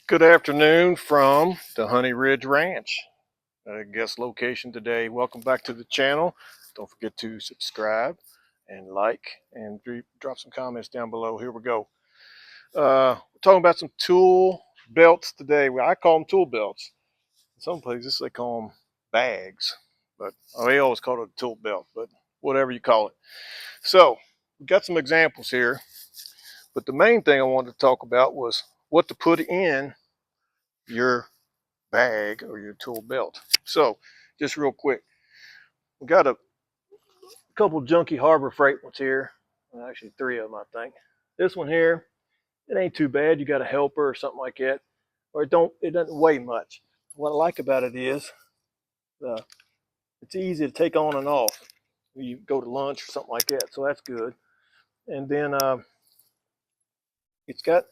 Good afternoon from the Honey Ridge Ranch. Guest location today. Welcome back to the channel. Don't forget to subscribe and like and drop some comments down below. Here we go. We're talking about some tool belts today. Well, I call them tool belts. In some places they call them bags, but they always call it a tool belt, but whatever you call it. So we got some examples here, but the main thing I wanted to talk about was what to put in your bag or your tool belt. So just real quick, we got a couple junky Harbor Freight ones here. Well, actually three of them, I think. This one here, it ain't too bad. You got a helper or something like that, or it doesn't weigh much. What I like about it is it's easy to take on and off. You go to lunch or something like that, so that's good. And then it's got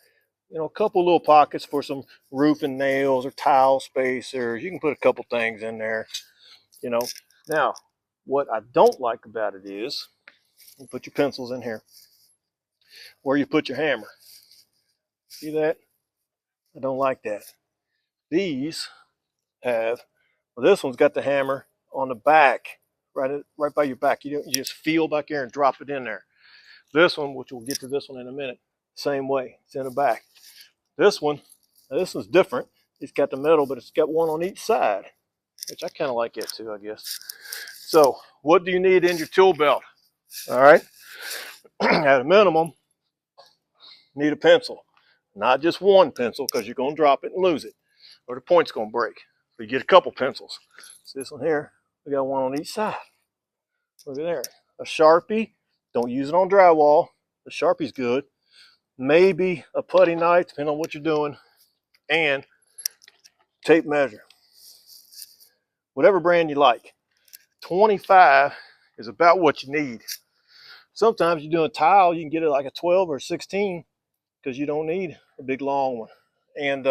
a couple little pockets for some roofing nails or tile spacers. You can put a couple things in there. you know. Now, what I don't like about it is you put your pencils in here where you put your hammer. See that? I don't like that. These have, well, this one's got the hammer on the back, right by your back. You just feel back there and drop it in there. This one, which we'll get to this one in a minute, same way. It's in the back. This one, now this one's different. It's got the metal, but it's got one on each side, which I kind of like it too, I guess. So, what do you need in your tool belt? All right. At a minimum, you need a pencil. Not just one pencil, because you're going to drop it and lose it, or the point's going to break. So you get a couple pencils. So this one here, we got one on each side. Look at there. A Sharpie. Don't use it on drywall. The Sharpie's good. Maybe a putty knife, depending on what you're doing. And tape measure. Whatever brand you like. 25 is about what you need. Sometimes you're doing tile, you can get it like a 12 or 16 because you don't need a big long one. And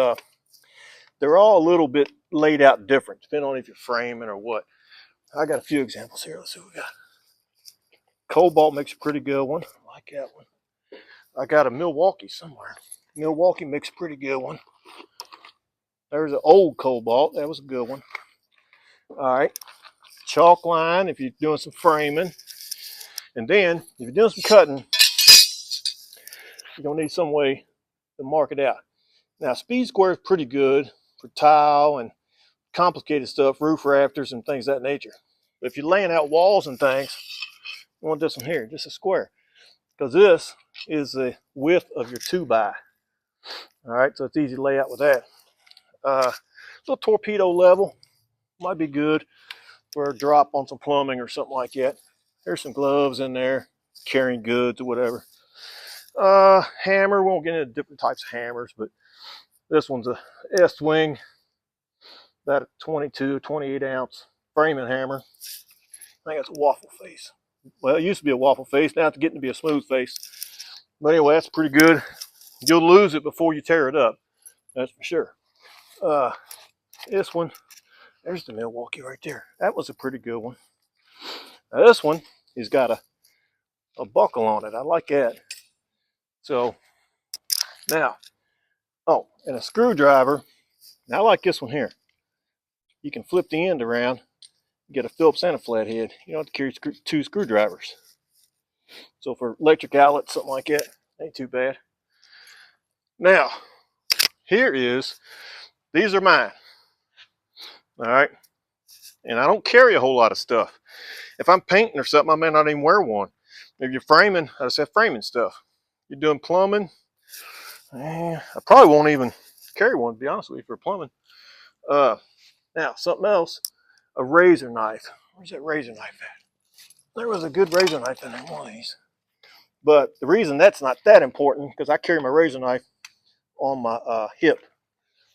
they're all a little bit laid out different, depending on if you're framing or what. I got a few examples here. Let's see what we got. Cobalt makes a pretty good one. I like that one. I got a Milwaukee somewhere. Milwaukee makes a pretty good one. There's an old Cobalt. That was a good one. All right. Chalk line if you're doing some framing. And then if you're doing some cutting, you're going to need some way to mark it out. Now, Speed Square is pretty good for tile and complicated stuff, roof rafters and things of that nature. But if you're laying out walls and things, you want this one here, just a square. Because this is the width of your 2x. All right, so it's easy to lay out with that. So torpedo level might be good for a drop on some plumbing or something like that. There's some gloves in there, carrying goods or whatever. Hammer, we won't get into different types of hammers, but this one's a S-Wing, about a 22, 28 ounce framing hammer. I think it's a waffle face. Well, it used to be a waffle face, now it's getting to be a smooth face. But anyway, that's pretty good. You'll lose it before you tear it up, that's for sure. This one, there's the Milwaukee right there. That was a pretty good one. Now this one has got a buckle on it. I like that. So now, oh, and a screwdriver. Now I like this one here. You can flip the end around, get a Phillips and a flathead. You don't have to carry two screwdrivers. So for electric outlets, something like that, ain't too bad. Now, these are mine. All right. And I don't carry a whole lot of stuff. If I'm painting or something, I may not even wear one. If you're framing, I just have framing stuff. You're doing plumbing, I probably won't even carry one, to be honest with you, for plumbing. Now, something else, a razor knife. Where's that razor knife at? There was a good razor knife in one of these. But the reason that's not that important, because I carry my razor knife on my hip,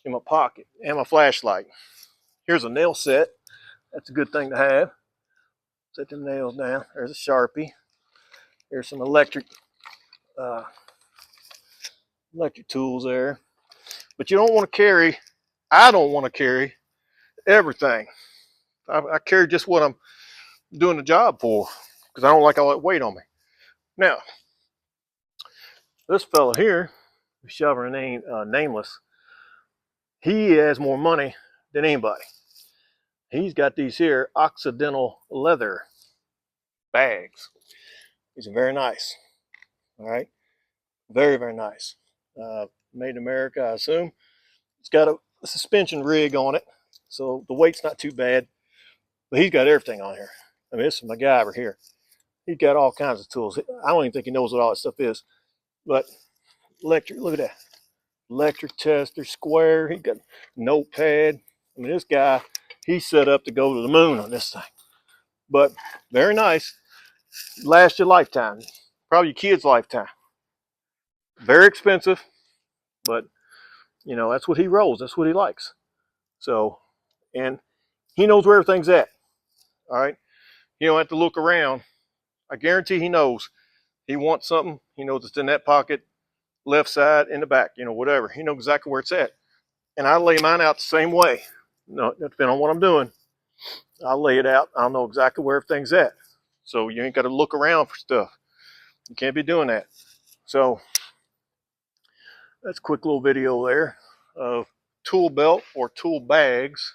in my pocket, and my flashlight. Here's a nail set. That's a good thing to have. Set them nails down. There's a Sharpie. There's some electric tools there. But you don't want to carry, I don't want to carry everything. I carry just what I'm doing the job for, because I don't like all that weight on me. Now, this fella here, shall remain nameless, He has more money than anybody. He's got these here Occidental leather bags. These are very nice. All right, very, very nice. Made in America, I assume. It's got a suspension rig on it, so the weight's not too bad. But he's got everything on here. I mean, this is my guy over here. He's got all kinds of tools. I don't even think he knows what all that stuff is. But electric, look at that. Electric tester, square. He got notepad. I mean, this guy, he's set up to go to the moon on this thing. But very nice. Last your lifetime. Probably your kid's lifetime. Very expensive, but you know, that's what he rolls. That's what he likes. So, and he knows where everything's at. All right. You don't have to look around. I guarantee he knows. He wants something. He knows it's in that pocket, left side, in the back, you know, whatever. He knows exactly where it's at. And I lay mine out the same way. No, depending on what I'm doing, I'll lay it out. I'll know exactly where everything's at. So you ain't got to look around for stuff. You can't be doing that. So that's a quick little video there of tool belt or tool bags.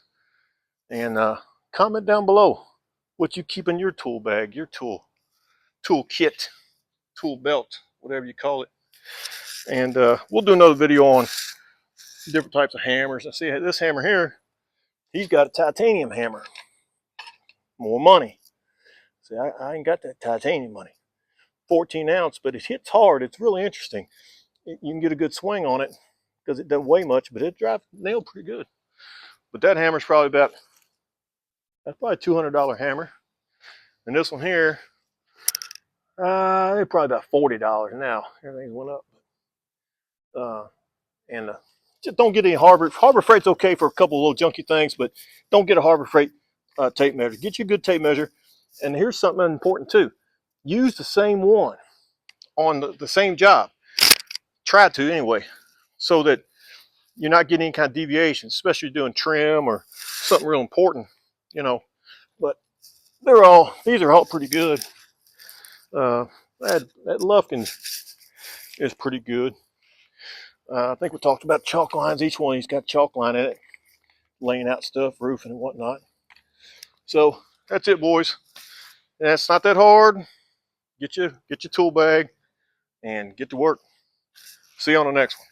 And comment down below what you keep in your tool bag, your tool kit, tool belt, whatever you call it. And we'll do another video on different types of hammers. I see this hammer here, he's got a titanium hammer. More money. See, I ain't got that titanium money. 14 ounce, but it hits hard. It's really interesting. You can get a good swing on it because it doesn't weigh much, but it drives nail pretty good. But that hammer's probably that's probably a $200 hammer. And this one here, they're probably about $40 now. Everything's went up. And just don't get any Harbor Freight's okay for a couple of little junky things, but don't get a Harbor Freight tape measure. Get you a good tape measure. And here's something important too. Use the same one on the same job. Try to anyway, so that you're not getting any kind of deviations, especially doing trim or something real important, you know. But these are all pretty good. That Lufkin is pretty good. I think we talked about chalk lines. Each one, he's got chalk line in it, laying out stuff, roofing and whatnot. So that's it, boys. And it's not that hard. Get your tool bag and get to work. See you on the next one.